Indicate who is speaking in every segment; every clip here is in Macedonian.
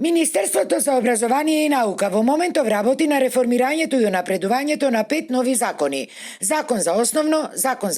Speaker 1: Министерството за образование и наука во моментов работи на реформирањето и унапредувањето на 5 нови закони. Закон за основно, закон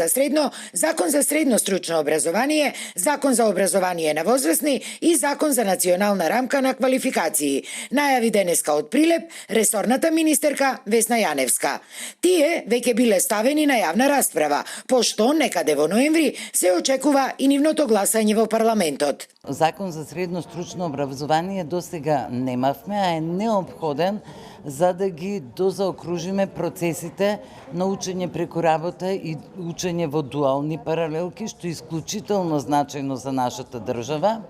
Speaker 1: за средно стручно образование, закон за образование на возрастни и закон за национална рамка на квалификации. Најави денеска од Прилеп ресорната министерка Весна Јаневска. Тие веќе биле ставени на јавна расправа, пошто некаде во ноември се очекува и нивното гласање во парламентот.
Speaker 2: Закон за средно стручно образование до сега немавме, а е неопходен за да ги дозаокружиме процесите на учење преку работа и учење во дуални паралелки, што е исклучително значајно за нашата држава.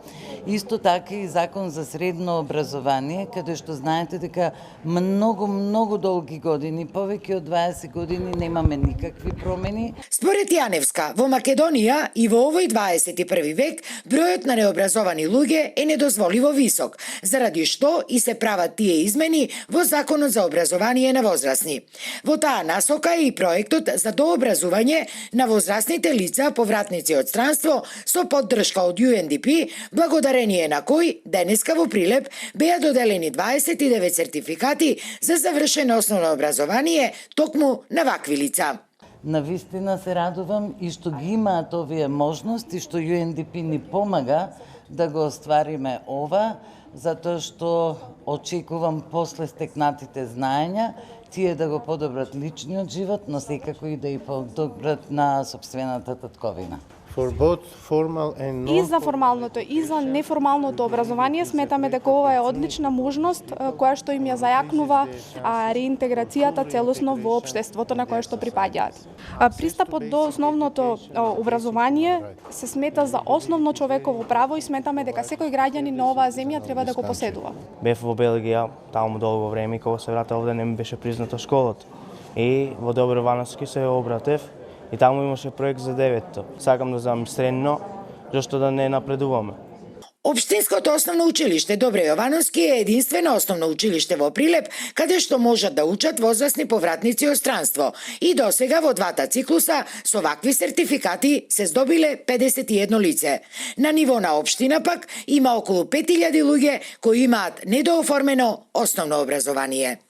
Speaker 2: Исто така и закон за средно образование, каде што знаете дека многу долги години, повеќе од 20 години немаме никакви промени.
Speaker 1: Според Јаневска, во Македонија и во овој 21 век бројот на необразовани луѓе е недозволиво висок, заради што и се прават тие измени во Законот за образование на возрастни. Во таа насока е и проектот за дообразување на возрастните лица повратници од странство со поддршка од UNDP, благодарение на кој денеска во Прилеп беа доделени 29 сертификати за завршено основно образование токму на вакви лица.
Speaker 2: Навистина се радувам и што ги имаат овие можности, што UNDP ни помага да го оствариме ова, затоа што очекувам после стекнатите знаења тие да го подобрат личниот живот, но секако и да и подобрат на сопствената татковина.
Speaker 3: И за формалното и за неформалното образование сметаме дека ова е одлична можност која што им ја зајакнува реинтеграцијата целосно во општеството на кое што припаѓаат. Пристапот до основното образование се смета за основно човеково право и сметаме дека секој граѓанин на оваа земја треба да го поседува.
Speaker 4: Бев во Белгија таму долго време и кога се вратев овде не ми беше призната школата. И во Добровановски се обратев и таму имаше проект за 9-то. Сакам да замам средно, зашто да не напредуваме.
Speaker 1: Општинското основно училиште Добре Јовановски е единствено основно училиште во Прилеп, каде што можат да учат возрастни повратници од странство. И досега во двата циклуса со вакви сертификати се здобиле 51 лице. На ниво на општина пак има околу 5000 луѓе кои имаат недооформено основно образование.